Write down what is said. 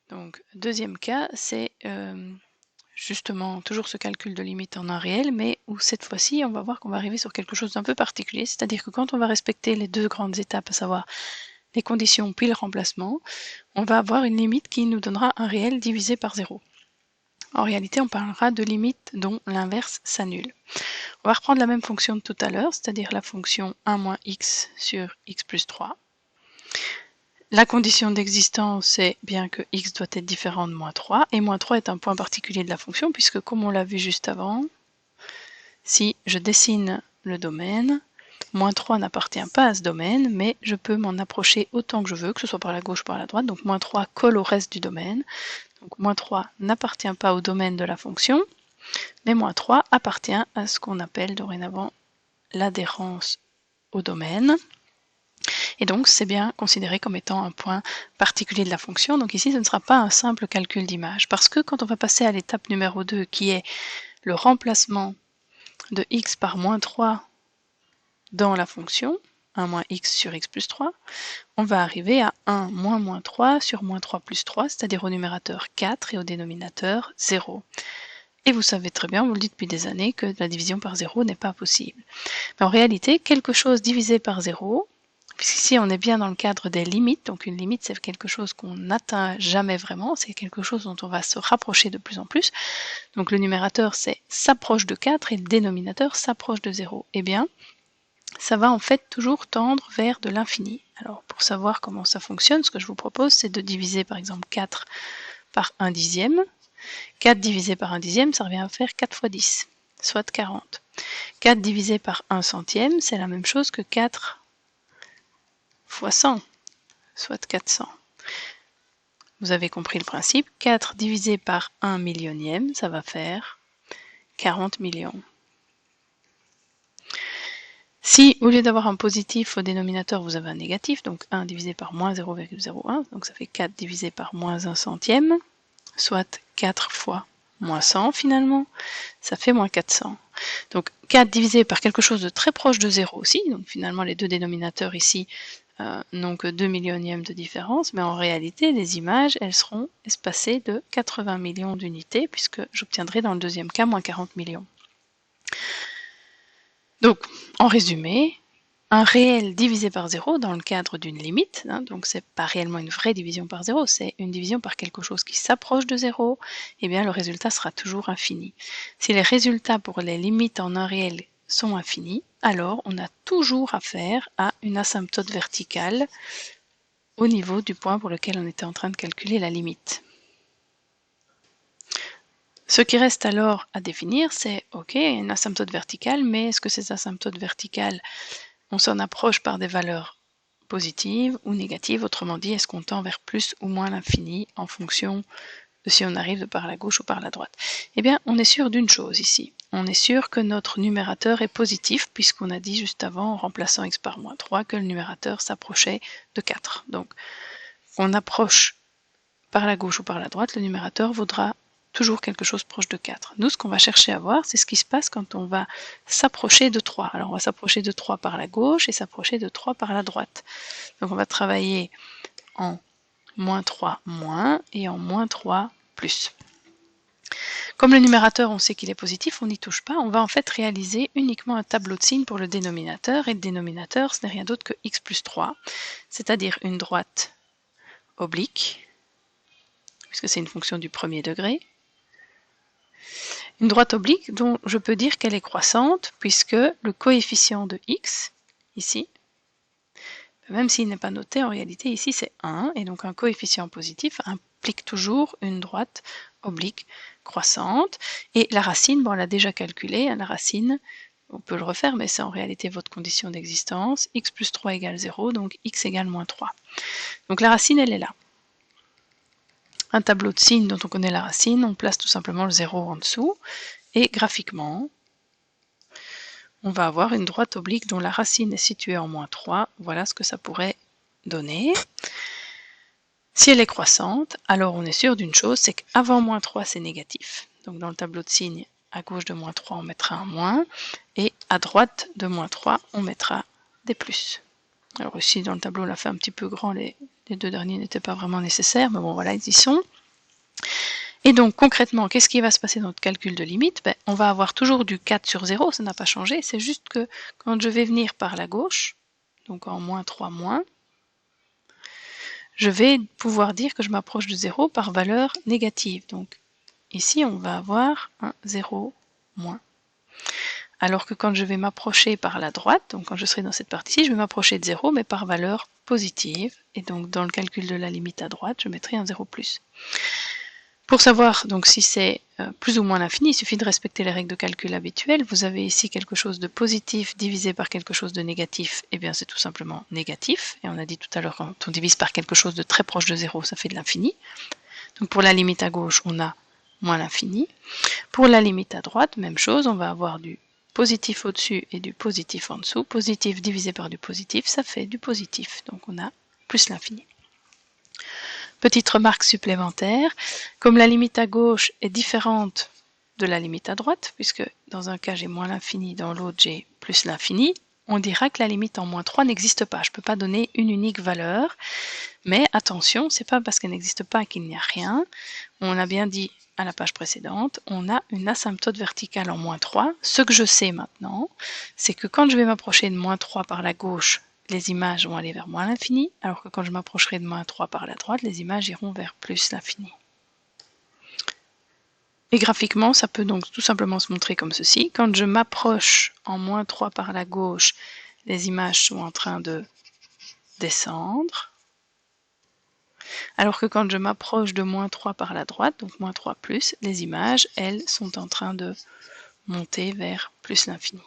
Donc, deuxième cas, c'est justement toujours ce calcul de limite en un réel, mais où cette fois-ci, on va voir qu'on va arriver sur quelque chose d'un peu particulier, c'est-à-dire que quand on va respecter les deux grandes étapes, à savoir les conditions puis le remplacement, on va avoir une limite qui nous donnera un réel divisé par 0. En réalité, on parlera de limite dont l'inverse s'annule. On va reprendre la même fonction de tout à l'heure, c'est-à-dire la fonction 1 moins x sur x plus 3. La condition d'existence, c'est bien que x doit être différent de moins 3, et moins 3 est un point particulier de la fonction, puisque comme on l'a vu juste avant, si je dessine le domaine, moins 3 n'appartient pas à ce domaine, mais je peux m'en approcher autant que je veux, que ce soit par la gauche ou par la droite, donc moins 3 colle au reste du domaine. Donc moins 3 n'appartient pas au domaine de la fonction, mais moins 3 appartient à ce qu'on appelle dorénavant l'adhérence au domaine. Et donc c'est bien considéré comme étant un point particulier de la fonction. Donc ici ce ne sera pas un simple calcul d'image, parce que quand on va passer à l'étape numéro 2, qui est le remplacement de x par moins 3 dans la fonction, 1 moins x sur x plus 3, on va arriver à 1 moins moins 3 sur moins 3 plus 3, c'est-à-dire au numérateur 4 et au dénominateur 0. Et vous savez très bien, on vous le dit depuis des années, que la division par 0 n'est pas possible. Mais en réalité, quelque chose divisé par 0, puisqu'ici on est bien dans le cadre des limites, donc une limite c'est quelque chose qu'on n'atteint jamais vraiment, c'est quelque chose dont on va se rapprocher de plus en plus. Donc le numérateur s'approche de 4 et le dénominateur s'approche de 0. Eh bien, ça va en fait toujours tendre vers de l'infini. Alors pour savoir comment ça fonctionne, ce que je vous propose, c'est de diviser par exemple 4 par 1 dixième. 4 divisé par 1 dixième, ça revient à faire 4 fois 10, soit 40. 4 divisé par 1 centième, c'est la même chose que 4 fois 100, soit 400. Vous avez compris le principe. 4 divisé par 1 millionième, ça va faire 40 millions. Si, au lieu d'avoir un positif au dénominateur, vous avez un négatif, donc 1 divisé par moins 0,01, donc ça fait 4 divisé par moins 1 centième, soit 4 fois moins 100 finalement, ça fait moins 400. Donc 4 divisé par quelque chose de très proche de 0 aussi, donc finalement les deux dénominateurs ici n'ont que 2 millionièmes de différence, mais en réalité les images elles seront espacées de 80 millions d'unités, puisque j'obtiendrai dans le deuxième cas moins 40 millions. Donc, en résumé, un réel divisé par 0 dans le cadre d'une limite, donc c'est pas réellement une vraie division par 0, c'est une division par quelque chose qui s'approche de 0, et bien le résultat sera toujours infini. Si les résultats pour les limites en un réel sont infinis, alors on a toujours affaire à une asymptote verticale au niveau du point pour lequel on était en train de calculer la limite. Ce qui reste alors à définir, c'est ok, une asymptote verticale, mais est-ce que ces asymptotes verticales, on s'en approche par des valeurs positives ou négatives, autrement dit, est-ce qu'on tend vers plus ou moins l'infini en fonction de si on arrive par la gauche ou par la droite? Eh bien, on est sûr d'une chose ici. On est sûr que notre numérateur est positif, puisqu'on a dit juste avant, en remplaçant x par moins 3, que le numérateur s'approchait de 4. Donc, on approche par la gauche ou par la droite, le numérateur vaudra toujours quelque chose proche de 4. Nous, ce qu'on va chercher à voir, c'est ce qui se passe quand on va s'approcher de 3. Alors, on va s'approcher de 3 par la gauche et s'approcher de 3 par la droite. Donc, on va travailler en moins 3 moins et en moins 3 plus. Comme le numérateur, on sait qu'il est positif, on n'y touche pas. On va en fait réaliser uniquement un tableau de signes pour le dénominateur. Et le dénominateur, ce n'est rien d'autre que x plus 3, c'est-à-dire une droite oblique, puisque c'est une fonction du premier degré. Une droite oblique dont je peux dire qu'elle est croissante, puisque le coefficient de x, ici, même s'il n'est pas noté, en réalité ici c'est 1, et donc un coefficient positif implique toujours une droite oblique croissante. Et la racine, bon, on l'a déjà calculée, la racine, on peut le refaire, mais c'est en réalité votre condition d'existence, x plus 3 égale 0, donc x égale moins 3. Donc la racine, elle est là. Un tableau de signes dont on connaît la racine, on place tout simplement le 0 en dessous, et graphiquement, on va avoir une droite oblique dont la racine est située en moins 3. Voilà ce que ça pourrait donner. Si elle est croissante, alors on est sûr d'une chose, c'est qu'avant moins 3, c'est négatif. Donc dans le tableau de signes, à gauche de moins 3, on mettra un moins, et à droite de moins 3, on mettra des plus. Alors ici, dans le tableau, on l'a fait un petit peu grand, les deux derniers n'étaient pas vraiment nécessaires, mais bon, voilà, ils y sont. Et donc concrètement, qu'est-ce qui va se passer dans notre calcul de limite? On va avoir toujours du 4 sur 0, ça n'a pas changé, c'est juste que quand je vais venir par la gauche, donc en moins 3 moins, je vais pouvoir dire que je m'approche de 0 par valeur négative. Donc ici, on va avoir un 0 moins. Alors que quand je vais m'approcher par la droite, donc quand je serai dans cette partie-ci, je vais m'approcher de 0, mais par valeur positive. Et donc dans le calcul de la limite à droite, je mettrai un 0 plus. Pour savoir donc si c'est plus ou moins l'infini, il suffit de respecter les règles de calcul habituelles. Vous avez ici quelque chose de positif divisé par quelque chose de négatif, et bien c'est tout simplement négatif. Et on a dit tout à l'heure, quand on divise par quelque chose de très proche de 0, ça fait de l'infini. Donc pour la limite à gauche, on a moins l'infini. Pour la limite à droite, même chose, on va avoir du positif au-dessus et du positif en dessous. Positif divisé par du positif, ça fait du positif. Donc on a plus l'infini. Petite remarque supplémentaire, comme la limite à gauche est différente de la limite à droite, puisque dans un cas j'ai moins l'infini, dans l'autre j'ai plus l'infini, on dira que la limite en moins 3 n'existe pas. Je ne peux pas donner une unique valeur, mais attention, c'est pas parce qu'elle n'existe pas qu'il n'y a rien. On a bien dit à la page précédente, on a une asymptote verticale en moins 3. Ce que je sais maintenant, c'est que quand je vais m'approcher de moins 3 par la gauche, les images vont aller vers moins l'infini, alors que quand je m'approcherai de moins 3 par la droite, les images iront vers plus l'infini. Et graphiquement, ça peut donc tout simplement se montrer comme ceci. Quand je m'approche en moins 3 par la gauche, les images sont en train de descendre. Alors que quand je m'approche de moins 3 par la droite, donc moins 3 plus, les images, elles, sont en train de monter vers plus l'infini.